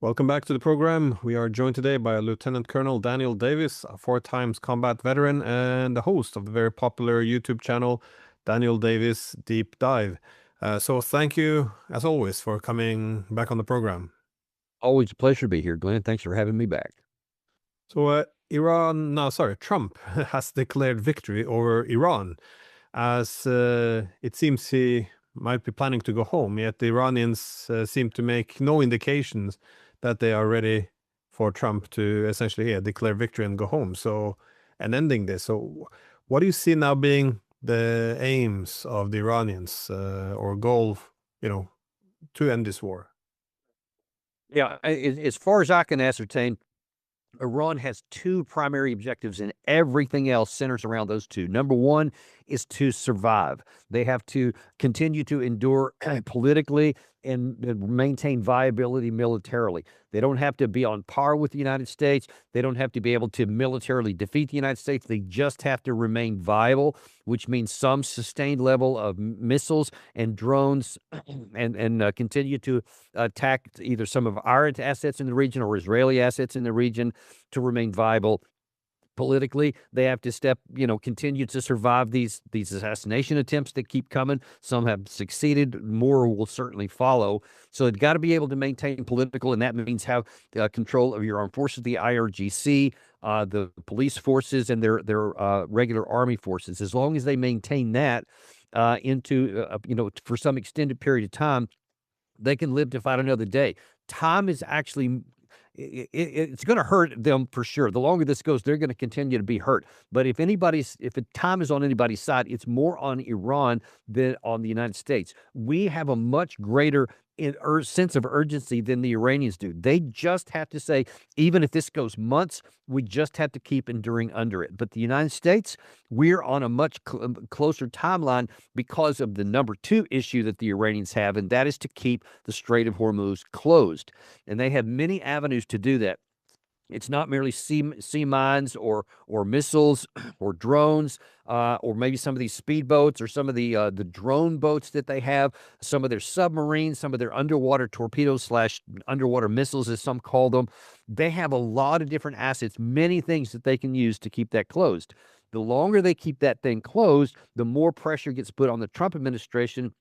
Welcome back to the program. We are joined today by Lieutenant Colonel Daniel Davis, a four-times combat veteran and the host of the very popular YouTube channel, Daniel Davis Deep Dive. So thank you, as always, for coming back on the program. Always a pleasure to be here, Glenn. Thanks for having me back. So Trump has declared victory over Iran, as it seems he might be planning to go home, yet the Iranians seem to make no indications that they are ready for Trump to essentially declare victory and go home. So, and ending this. So, what do you see now being the aims of the Iranians or goal, to end this war? Yeah, as far as I can ascertain, Iran has two primary objectives, and everything else centers around those two. Number one is to survive. They have to continue to endure politically and maintain viability militarily. They don't have to be on par with the United States. They don't have to be able to militarily defeat the United States. They just have to remain viable, which means some sustained level of missiles and drones and continue to attack either some of our assets in the region or Israeli assets in the region to remain viable politically. They have to continue to survive these assassination attempts that keep coming. Some have succeeded, more will certainly follow. So they've got to be able to maintain political, and that means have control of your armed forces, the IRGC, the police forces, and their regular army forces. As long as they maintain that for some extended period of time, they can live to fight another day. Time is actually it's going to hurt them for sure. The longer this goes, they're going to continue to be hurt. But if time is on anybody's side, it's more on Iran than on the United States. We have a much greater sense of urgency than the Iranians do. They just have to say, even if this goes months, we just have to keep enduring under it. But the United States, we're on a much closer timeline because of the number two issue that the Iranians have, and that is to keep the Strait of Hormuz closed. And they have many avenues to do that. It's not merely sea mines or missiles or drones or maybe some of these speedboats or some of the drone boats that they have, some of their submarines, some of their underwater torpedoes slash underwater missiles, as some call them. They have a lot of different assets, many things that they can use to keep that closed. The longer they keep that thing closed, the more pressure gets put on the Trump administration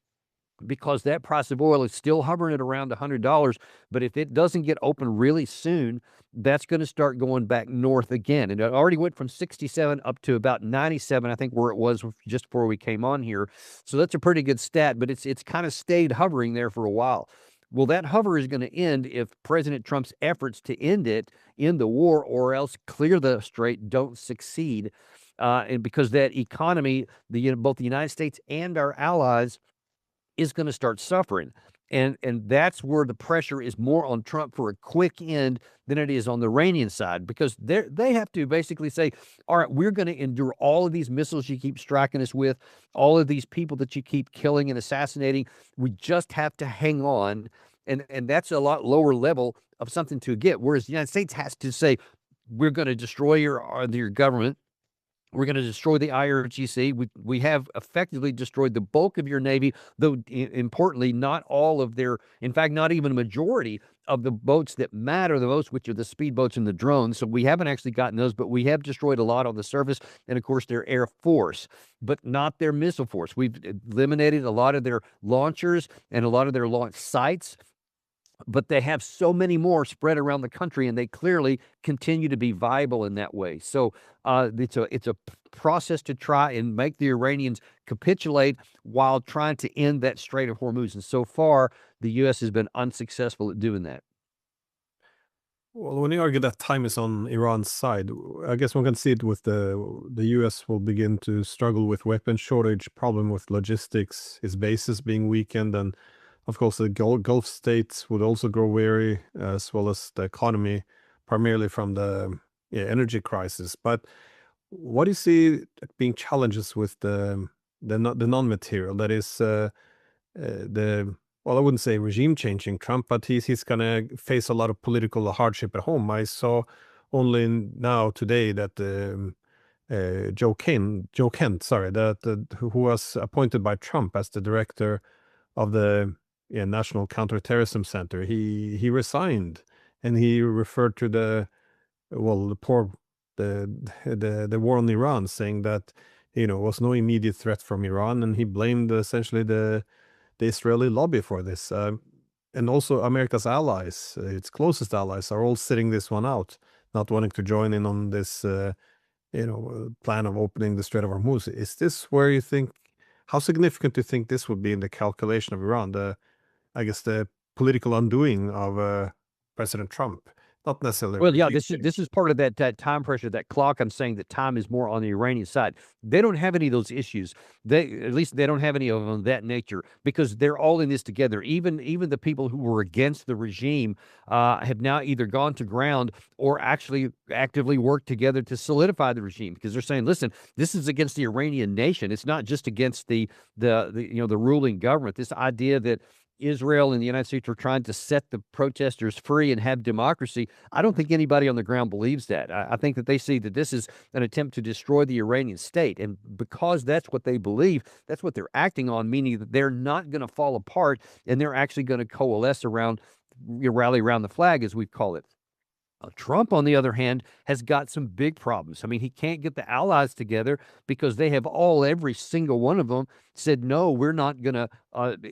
because that price of oil is still hovering at around $100. But if it doesn't get open really soon, that's going to start going back north again. And it already went from 67 up to about 97, I think, where it was just before we came on here. So that's a pretty good stat, but it's kind of stayed hovering there for a while. Well, that hover is going to end if President Trump's efforts to end the war, or else clear the strait, don't succeed. And because that economy, both the United States and our allies, is going to start suffering. And that's where the pressure is more on Trump for a quick end than it is on the Iranian side, because they have to basically say, all right, we're going to endure all of these missiles you keep striking us with, all of these people that you keep killing and assassinating. We just have to hang on. And that's a lot lower level of something to get. Whereas the United States has to say, we're going to destroy your government. We're going to destroy the IRGC. We have effectively destroyed the bulk of your Navy, though importantly, not all of in fact, not even a majority of the boats that matter the most, which are the speedboats and the drones. So we haven't actually gotten those, but we have destroyed a lot on the surface, and of course their air force, but not their missile force. We've eliminated a lot of their launchers and a lot of their launch sites, but they have so many more spread around the country, and they clearly continue to be viable in that way. So it's a process to try and make the Iranians capitulate while trying to end that Strait of Hormuz. And so far, the U.S. has been unsuccessful at doing that. Well, when you argue that time is on Iran's side, I guess one can see it with the U.S. will begin to struggle with weapon shortage, problem with logistics, its bases being weakened, and of course the Gulf states would also grow weary, as well as the economy, primarily from the energy crisis. But what do you see being challenges with the non-material? That is the well, I wouldn't say regime changing Trump, but he's gonna face a lot of political hardship at home. I saw only now today that Joe Kent, sorry, who was appointed by Trump as the director of the National Counterterrorism Center, he resigned and he referred to the the war on Iran, saying that was no immediate threat from Iran, and he blamed essentially the Israeli lobby for this. And also America's allies, its closest allies, are all sitting this one out, not wanting to join in on this, plan of opening the Strait of Hormuz. Is this where you think, how significant do you think this would be in the calculation of Iran? I guess the political undoing of President Trump, not necessarily a Well, yeah, regime this is change. part of that time pressure, that clock. I'm saying that time is more on the Iranian side. They don't have any of those issues. At least they don't have any of them of that nature because they're all in this together. Even the people who were against the regime have now either gone to ground or actually actively worked together to solidify the regime because they're saying, listen, this is against the Iranian nation. It's not just against the ruling government. This idea that Israel and the United States are trying to set the protesters free and have democracy. I don't think anybody on the ground believes that. I think that they see that this is an attempt to destroy the Iranian state. And because that's what they believe, that's what they're acting on, meaning that they're not going to fall apart and they're actually going to coalesce around, rally around the flag, as we call it. Trump, on the other hand, has got some big problems. I mean, he can't get the allies together because they have every single one of them said, no, we're not going to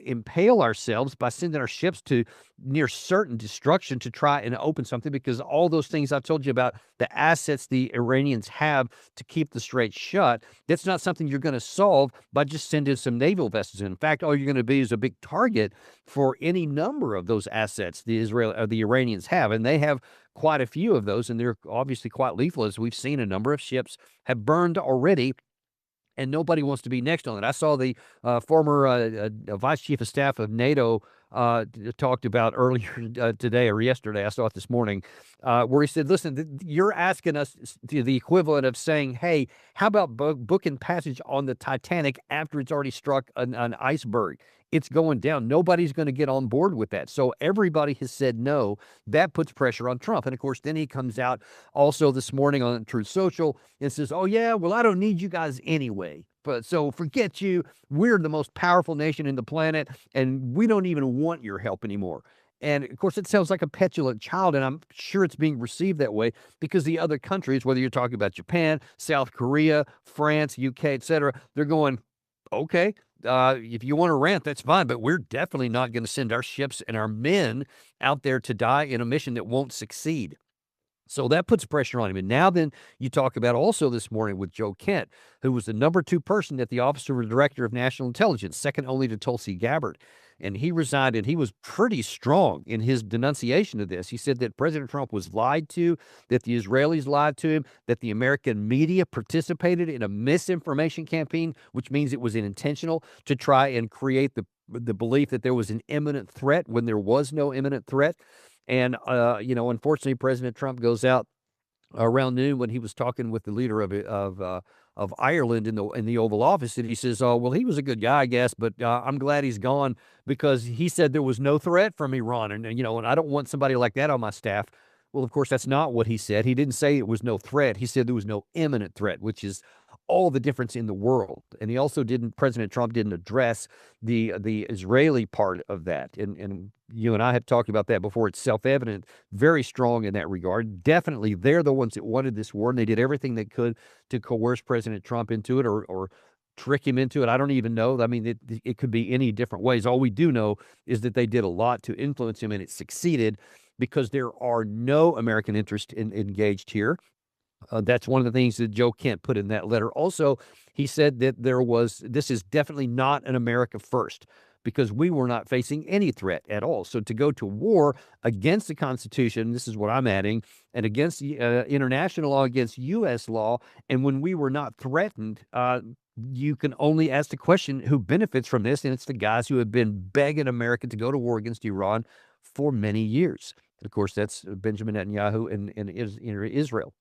impale ourselves by sending our ships to near certain destruction to try and open something because all those things I told you about, the assets the Iranians have to keep the strait shut, that's not something you're going to solve by just sending some naval vessels in. In fact, all you're going to be is a big target for any number of those assets the Iranians have, and they have quite a few of those, and they're obviously quite lethal, as we've seen. A number of ships have burned already, and nobody wants to be next on it. I saw the former vice chief of staff of NATO talked about earlier today or yesterday. I saw it this morning, where he said, listen, you're asking us the equivalent of saying, hey, how about booking passage on the Titanic after it's already struck an iceberg? It's going down. Nobody's going to get on board with that. So everybody has said no. That puts pressure on Trump. And of course, then he comes out also this morning on Truth Social and says, oh, yeah, well, I don't need you guys anyway. But so forget you. We're the most powerful nation in the planet, and we don't even want your help anymore. And of course, it sounds like a petulant child, and I'm sure it's being received that way because the other countries, whether you're talking about Japan, South Korea, France, UK, etc., they're going, okay, if you want to rant, that's fine, but we're definitely not going to send our ships and our men out there to die in a mission that won't succeed. So that puts pressure on him. And now then you talk about also this morning with Joe Kent, who was the number 2 person at the Office of the Director of National Intelligence, second only to Tulsi Gabbard. And he resigned, and he was pretty strong in his denunciation of this. He said that President Trump was lied to, that the Israelis lied to him, that the American media participated in a misinformation campaign, which means it was intentional to try and create the belief that there was an imminent threat when there was no imminent threat. And, unfortunately, President Trump goes out around noon when he was talking with the leader of Ireland in the Oval Office, and he says, "Oh, well, he was a good guy, I guess, but I'm glad he's gone because he said there was no threat from Iran, and and I don't want somebody like that on my staff." Well, of course, that's not what he said. He didn't say it was no threat. He said there was no imminent threat, which is all the difference in the world. And he also President Trump didn't address the Israeli part of that. And you and I have talked about that before. It's self-evident, very strong in that regard. Definitely, they're the ones that wanted this war, and they did everything they could to coerce President Trump into it or trick him into it. I don't even know. I mean, it could be any different ways. All we do know is that they did a lot to influence him, and it succeeded because there are no American interests engaged here. That's one of the things that Joe Kent put in that letter. Also, he said that this is definitely not an America first because we were not facing any threat at all. So to go to war against the Constitution, this is what I'm adding, and against international law, against U.S. law, and when we were not threatened, you can only ask the question, who benefits from this? And it's the guys who have been begging America to go to war against Iran for many years. And of course, that's Benjamin Netanyahu in Israel.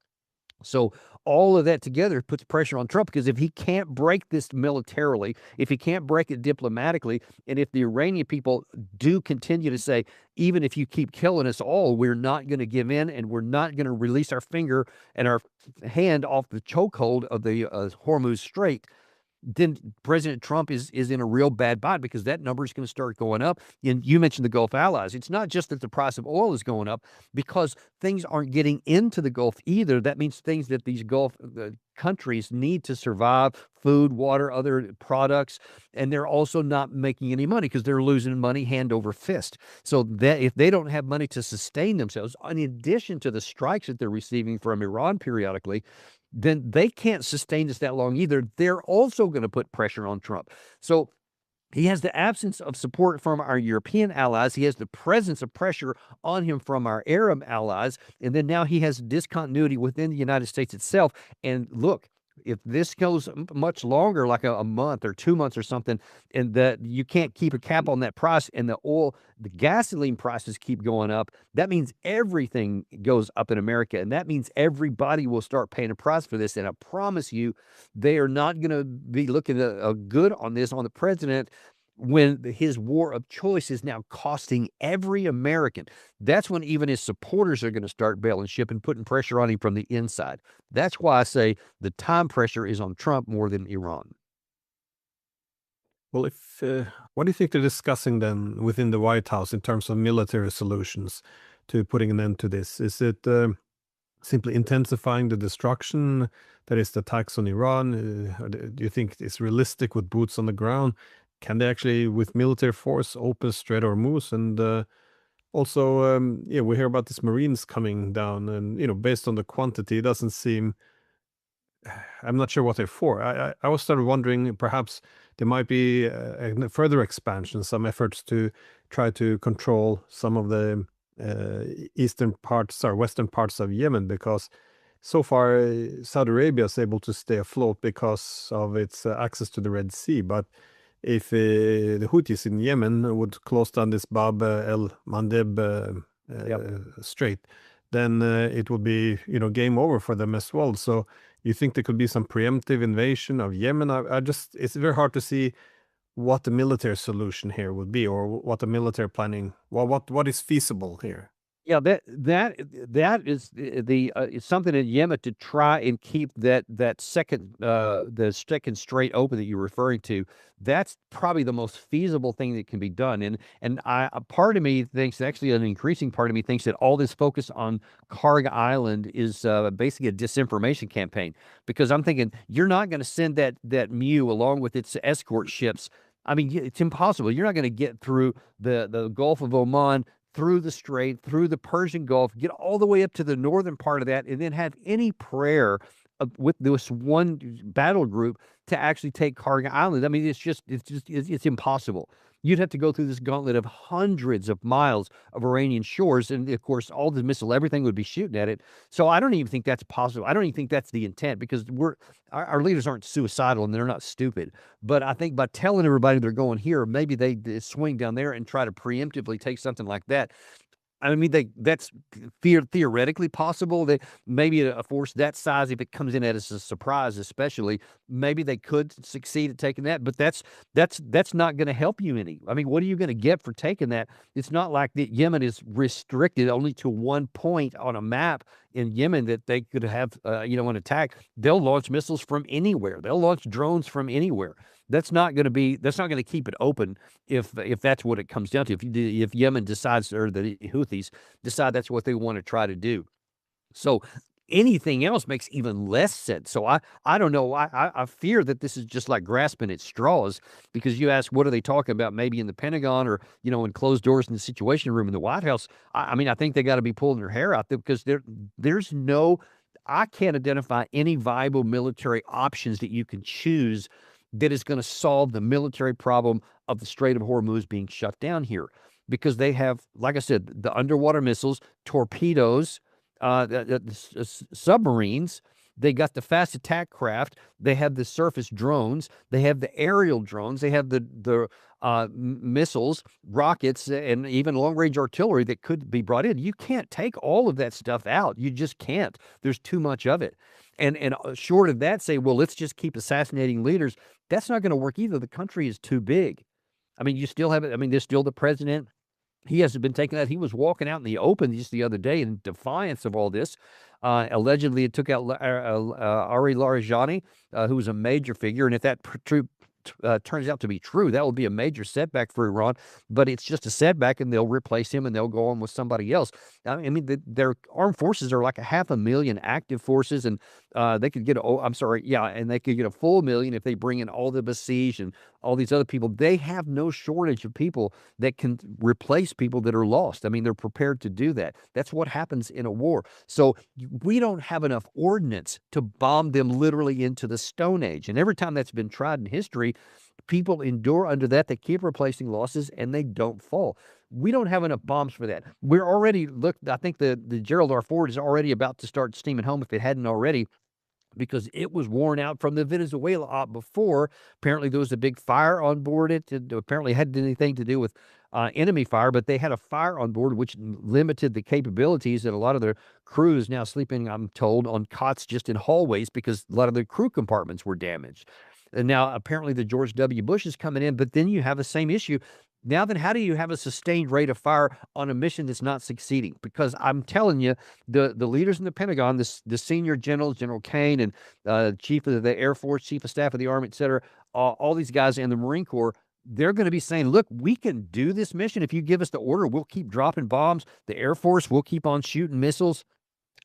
So all of that together puts pressure on Trump because if he can't break this militarily, if he can't break it diplomatically, and if the Iranian people do continue to say, even if you keep killing us all, we're not going to give in and we're not going to release our finger and our hand off the chokehold of the Hormuz Strait, then President Trump is in a real bad bind, because that number is going to start going up. And you mentioned the Gulf allies. It's not just that the price of oil is going up, because things aren't getting into the Gulf either. That means things that these Gulf countries need to survive: food, water, other products, and they're also not making any money because they're losing money hand over fist. So that if they don't have money to sustain themselves, in addition to the strikes that they're receiving from Iran periodically, then they can't sustain this that long either. They're also going to put pressure on Trump. So he has the absence of support from our European allies. He has the presence of pressure on him from our Arab allies. And then now he has discontinuity within the United States itself. And look, if this goes much longer, like a month or 2 months or something, and that you can't keep a cap on that price, and the gasoline prices keep going up, that means everything goes up in America. And that means everybody will start paying a price for this. And I promise you, they are not going to be looking good on this, on the president, when his war of choice is now costing every American. That's when even his supporters are going to start bailing ship and putting pressure on him from the inside. That's why I say the time pressure is on Trump more than Iran. Well, if what do you think they're discussing then within the White House in terms of military solutions to putting an end to this? Is it simply intensifying the destruction that is the attacks on Iran? Do you think it's realistic with boots on the ground? Can they actually, with military force, open Strait of Hormuz? And also, yeah, we hear about these Marines coming down, and based on the quantity, it doesn't seem. I'm not sure what they're for. I was started wondering perhaps there might be a further expansion, some efforts to try to control some of the eastern parts or western parts of Yemen, because so far Saudi Arabia is able to stay afloat because of its access to the Red Sea. But if the Houthis in Yemen would close down this Bab el Mandeb strait, then it would be game over for them as well. So you think there could be some preemptive invasion of Yemen? It's very hard to see what the military solution here would be, or what the military planning. Well, what is feasible here? Yeah, that is it's something in Yemen to try and keep that second the second strait open that you're referring to. That's probably the most feasible thing that can be done. And a part of me thinks, actually an increasing part of me thinks, that all this focus on Karg Island is basically a disinformation campaign, because I'm thinking you're not going to send that MEU along with its escort ships. I mean, it's impossible. You're not going to get through the Gulf of Oman, through the Strait, through the Persian Gulf, get all the way up to the northern part of that, and then have any prayer with this one battle group to actually take Karg Island. I mean, it's impossible. You'd have to go through this gauntlet of hundreds of miles of Iranian shores, and of course, all the missile, everything would be shooting at it. So I don't even think that's possible. I don't even think that's the intent, because our leaders aren't suicidal and they're not stupid. But I think by telling everybody they're going here, maybe they swing down there and try to preemptively take something like that. I mean, that's theoretically possible. That maybe a force that size, if it comes in as a surprise, especially, maybe they could succeed at taking that. But that's not going to help you any. I mean, what are you going to get for taking that? It's not like that Yemen is restricted only to one point on a map in Yemen that they could have, an attack. They'll launch missiles from anywhere. They'll launch drones from anywhere. That's not going to keep it open if that's what it comes down to. If Yemen decides, or the Houthis decide that's what they want to try to do. So anything else makes even less sense. So I don't know. I fear that this is just like grasping at straws, because you ask, what are they talking about? Maybe in the Pentagon, or in closed doors in the Situation Room in the White House. I mean, I think they got to be pulling their hair out there, because I can't identify any viable military options that you can choose that is going to solve the military problem of the Strait of Hormuz being shut down here, because they have, like I said, the underwater missiles, torpedoes, submarines. They got the fast attack craft. They have the surface drones. They have the aerial drones. They have the missiles, rockets, and even long range artillery that could be brought in. You can't take all of that stuff out. You just can't. There's too much of it. And short of that, say, well, let's just keep assassinating leaders. That's not going to work either. The country is too big. I mean, you still have it. I mean, there's still the president. He hasn't been taking that. He was walking out in the open just the other day in defiance of all this. Allegedly, it took out Ari Larijani, who was a major figure. And if that turns out to be true, that will be a major setback for Iran. But it's just a setback, and they'll replace him, and they'll go on with somebody else. I mean, their armed forces are like 500,000 active forces, and they could get and they could get a full million if they bring in all the besieged and all these other people. They have no shortage of people that can replace people that are lost. I mean, they're prepared to do that. That's what happens in a war. So we don't have enough ordnance to bomb them literally into the Stone Age. And every time that's been tried in history, people endure under that. They keep replacing losses, and they don't fall. We don't have enough bombs for that. We're already I think the Gerald R. Ford is already about to start steaming home, if it hadn't already, because it was worn out from the Venezuela op before. Apparently, there was a big fire on board it. It apparently hadn't anything to do with enemy fire, but they had a fire on board which limited the capabilities, and a lot of their crew is now sleeping, I'm told, on cots just in hallways because a lot of the crew compartments were damaged. And now apparently the George W. Bush is coming in, but then you have the same issue. Now then, how do you have a sustained rate of fire on a mission that's not succeeding? Because I'm telling you, the leaders in the Pentagon, the senior generals, General Kane and Chief of the Air Force, Chief of Staff of the Army, et cetera, all these guys in the Marine Corps, they're going to be saying, look, we can do this mission. If you give us the order, we'll keep dropping bombs. The Air Force will keep on shooting missiles.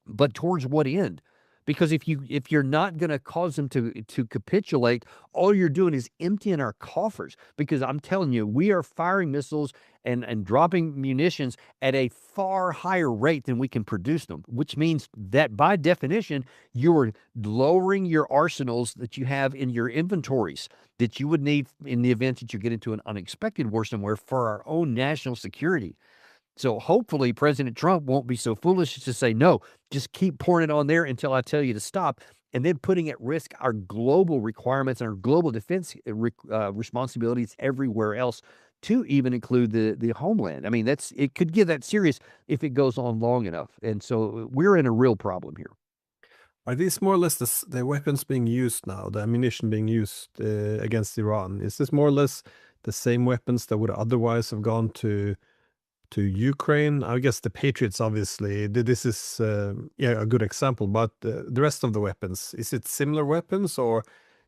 But towards what end? Because if you're not going to cause them to capitulate, all you're doing is emptying our coffers. Because I'm telling you, we are firing missiles and dropping munitions at a far higher rate than we can produce them, which means that by definition, you're lowering your arsenals that you have in your inventories that you would need in the event that you get into an unexpected war somewhere for our own national security. So hopefully President Trump won't be so foolish as to say, no, just keep pouring it on there until I tell you to stop, and then putting at risk our global requirements and our global defense responsibilities everywhere else, to even include the homeland. I mean, it could get that serious if it goes on long enough. And so we're in a real problem here. Are these more or less the weapons being used now, the ammunition being used against Iran? Is this more or less the same weapons that would otherwise have gone to Ukraine? I guess the Patriots, obviously, this is a good example, but the rest of the weapons, is it similar weapons or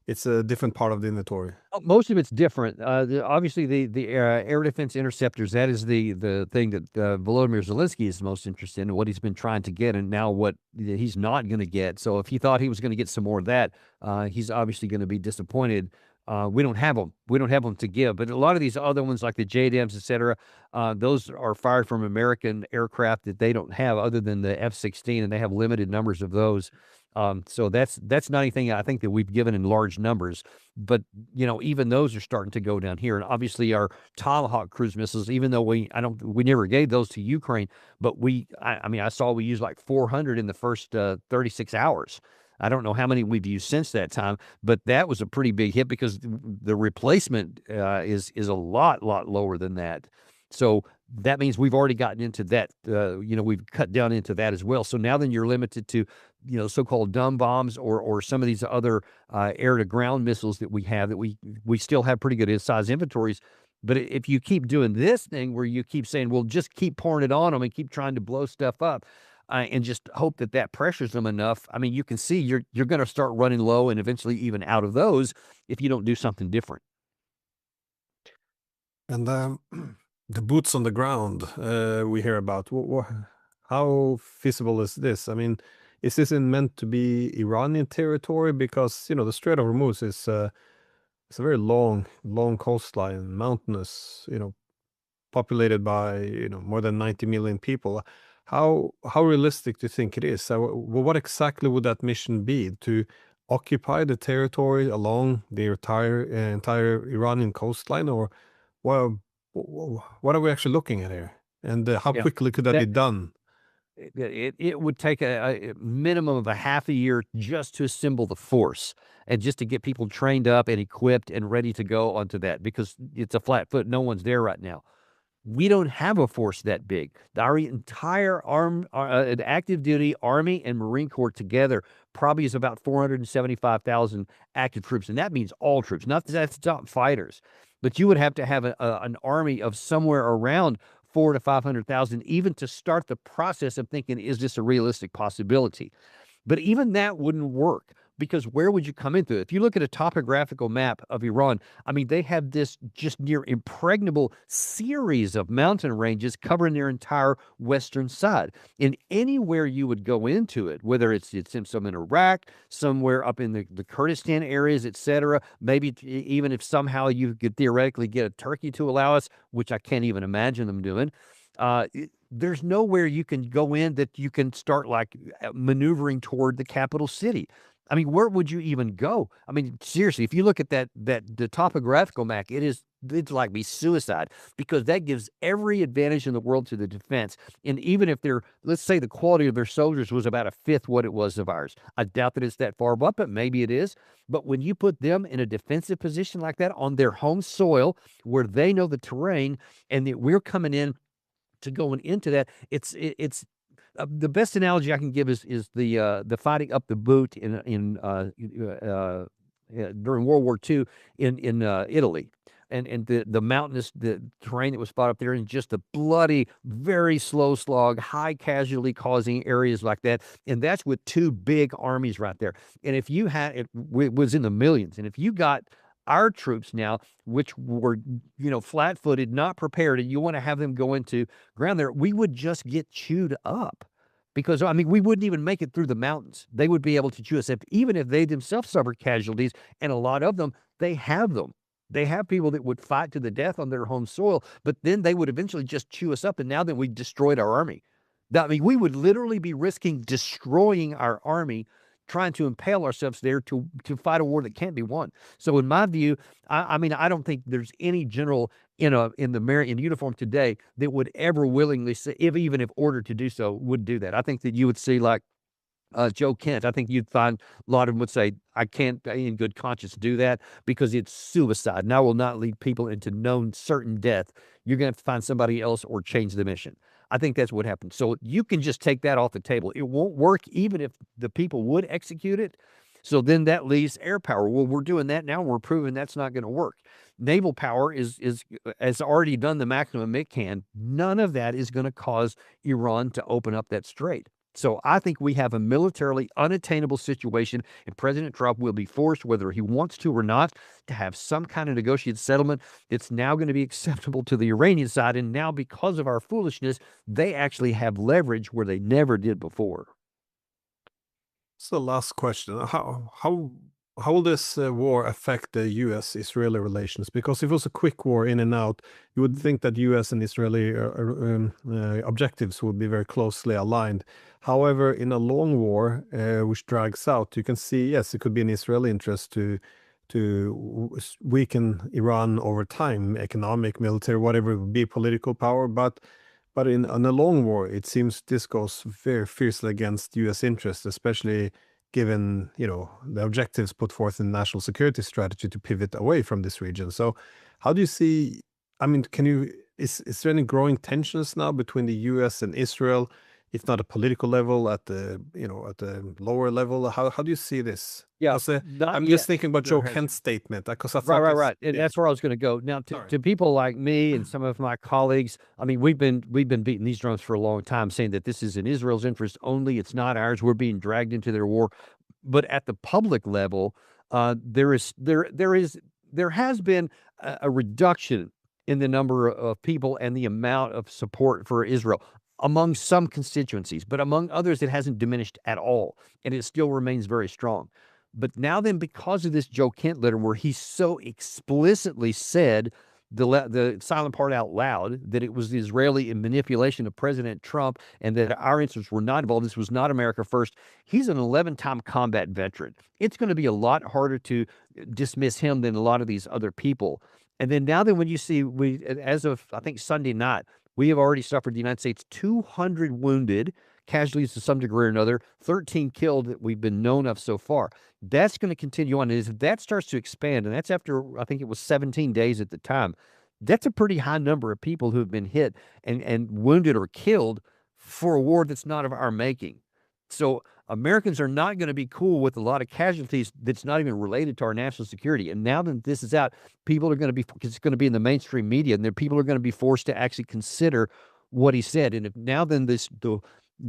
it's a different part of the inventory? Most of it's different. Obviously, the air defense interceptors, that is the thing that Volodymyr Zelensky is most interested in, what he's been trying to get, and now what he's not going to get. So if he thought he was going to get some more of that, he's obviously going to be disappointed. We don't have them. We don't have them to give. But a lot of these other ones, like the JDAMs, et cetera, those are fired from American aircraft that they don't have other than the F-16, and they have limited numbers of those. So that's not anything I think that we've given in large numbers. But, even those are starting to go down here. And obviously our Tomahawk cruise missiles, even though we never gave those to Ukraine, but I saw we used like 400 in the first 36 hours. I don't know how many we've used since that time, but that was a pretty big hit because the replacement is a lot lower than that. So that means we've already gotten into that. We've cut down into that as well. So now then you're limited to, so-called dumb bombs or some of these other air-to-ground missiles that we have that we still have pretty good size inventories. But if you keep doing this thing where you keep saying, well, just keep pouring it on them and keep trying to blow stuff up, and just hope that pressures them enough. I mean, you can see you're going to start running low and eventually even out of those if you don't do something different. And the boots on the ground we hear about, how feasible is this? I mean, is this meant to be Iranian territory? Because, the Strait of Hormuz is it's a very long coastline, mountainous, populated by, more than 90 million people. How realistic do you think it is? What exactly would that mission be? To occupy the territory along the entire Iranian coastline, or what are we actually looking at here? And how Yeah. quickly could that be done? It would take a minimum of a half a year just to assemble the force and just to get people trained up and equipped and ready to go onto that, because it's a flat foot. No one's there right now. We don't have a force that big. Our entire active duty Army and Marine Corps together probably is about 475,000 active troops. And that means all troops, not fighters. But you would have to have an army of somewhere around 4 to 500,000, even to start the process of thinking, is this a realistic possibility? But even that wouldn't work, because where would you come into it? If you look at a topographical map of Iran, I mean, they have this just near impregnable series of mountain ranges covering their entire western side. And anywhere you would go into it, whether it's in some in Iraq, somewhere up in the Kurdistan areas, etc., maybe even if somehow you could theoretically get a Turkey to allow us, which I can't even imagine them doing, there's nowhere you can go in that you can start like maneuvering toward the capital city. I mean, where would you even go? I mean, seriously, if you look at the topographical map, it's like be suicide, because that gives every advantage in the world to the defense. And even if let's say the quality of their soldiers was about a fifth what it was of ours, I doubt that it's that far up, but maybe it is. But when you put them in a defensive position like that on their home soil, where they know the terrain, and that we're coming in to going into that, it's the best analogy I can give is the fighting up the boot during World War II in Italy, and the mountainous the terrain that was fought up there, and just the bloody, very slow slog, high casualty causing areas like that, and that's with two big armies right there. And if you had it was in the millions, and if you got our troops now, which were, flat-footed, not prepared, and you want to have them go into ground there, we would just get chewed up. Because, I mean, we wouldn't even make it through the mountains. They would be able to chew us up, even if they themselves suffered casualties, and a lot of them, they have them. They have people that would fight to the death on their home soil, but then they would eventually just chew us up, and now that we destroyed our army. I mean, we would literally be risking destroying our army, trying to impale ourselves there to fight a war that can't be won. So in my view, I mean, I don't think there's any general in uniform today that would ever willingly say, even if ordered to do so, would do that. I think that you would see like Joe Kent. I think you'd find a lot of them would say, I can't in good conscience do that, because it's suicide, and I will not lead people into known certain death. You're going to have to find somebody else or change the mission. I think that's what happened. So you can just take that off the table. It won't work even if the people would execute it. So then that leaves air power. Well, we're doing that now. We're proving that's not going to work. Naval power has already done the maximum it can. None of that is going to cause Iran to open up that strait. So I think we have a militarily unattainable situation, and President Trump will be forced, whether he wants to or not, to have some kind of negotiated settlement that's now going to be acceptable to the Iranian side. And now, because of our foolishness, they actually have leverage where they never did before. So last question: how will this war affect the U.S.-Israeli relations? Because if it was a quick war in and out, you would think that U.S. and Israeli objectives would be very closely aligned. However, in a long war which drags out, you can see, yes, it could be in Israeli interest to weaken Iran over time, economic, military, whatever it would be, political power, but in a long war, it seems this goes very fiercely against U.S. interests, especially given the objectives put forth in the national security strategy to pivot away from this region. So, how do you see? I mean, is there any growing tensions now between the U.S. and Israel, if not a political level, at the lower level? How do you see this? Yeah, I'm just thinking about Joe Kent's statement, because I thought right. And that's where I was going to go. Now, to people like me and some of my colleagues, I mean, we've been beating these drums for a long time, saying that this is in Israel's interest only. It's not ours. We're being dragged into their war. But at the public level, there has been a reduction in the number of people and the amount of support for Israel among some constituencies, but among others, it hasn't diminished at all, and it still remains very strong. But now then, because of this Joe Kent letter, where he so explicitly said the silent part out loud, that it was the Israeli manipulation of President Trump and that our interests were not involved, this was not America first. He's an 11-time combat veteran. It's going to be a lot harder to dismiss him than a lot of these other people. And then now then, when you see, as of, I think, Sunday night, we have already suffered, the United States, 200 wounded, casualties to some degree or another, 13 killed that we've been known of so far. That's going to continue on. And as that starts to expand, and that's after, I think it was 17 days at the time, that's a pretty high number of people who have been hit and wounded or killed for a war that's not of our making. So Americans are not going to be cool with a lot of casualties that's not even related to our national security. And now that this is out, people are going to be, because it's going to be in the mainstream media, and then people are going to be forced to actually consider what he said. And if now then the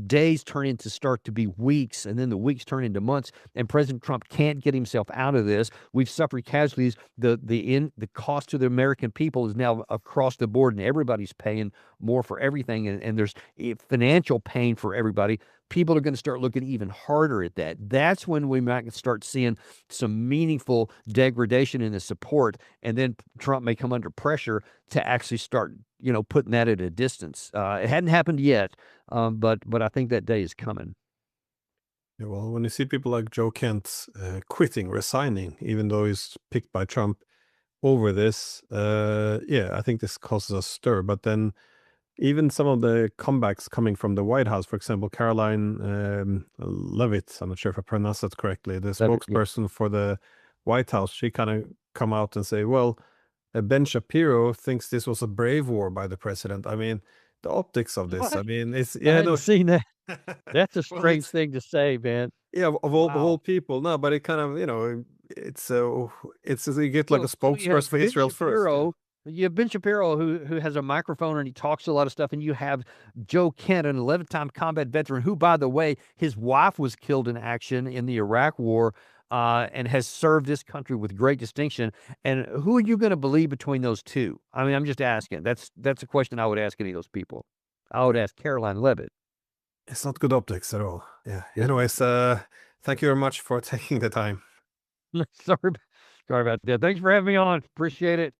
days start to be weeks, and then the weeks turn into months, and President Trump can't get himself out of this. We've suffered casualties. The cost to the American people is now across the board, and everybody's paying more for everything, and there's financial pain for everybody. People are going to start looking even harder at that. That's when we might start seeing some meaningful degradation in the support, and then Trump may come under pressure to actually start, putting that at a distance. It hadn't happened yet, but I think that day is coming. Yeah, well, when you see people like Joe Kent quitting, resigning, even though he's picked by Trump over this, yeah, I think this causes a stir. But then even some of the comebacks coming from the White House, for example, Caroline Levitt, I'm not sure if I pronounced that correctly, the Levitt, yeah. spokesperson for the White House, she kind of come out and say, well, Ben Shapiro thinks this was a brave war by the president. I mean, the optics of this, I What? mean, it's, I yeah, hadn't no. seen that. That's a Well, strange it's, thing to say, man. yeah, of all Wow. people, no, but it kind of, it's you get like a So you have spokesperson for Ben Israel first. Yeah. Shapiro. You have Ben Shapiro who has a microphone and he talks a lot of stuff, and you have Joe Kent, an 11-time combat veteran, who, by the way, his wife was killed in action in the Iraq War, and has served this country with great distinction. And who are you going to believe between those two? I mean, I'm just asking. That's a question I would ask any of those people. I would ask Caroline Levitt. It's not good optics at all. Yeah. Yeah. Anyways, thank you very much for taking the time. Sorry, sorry about that. Thanks for having me on. Appreciate it.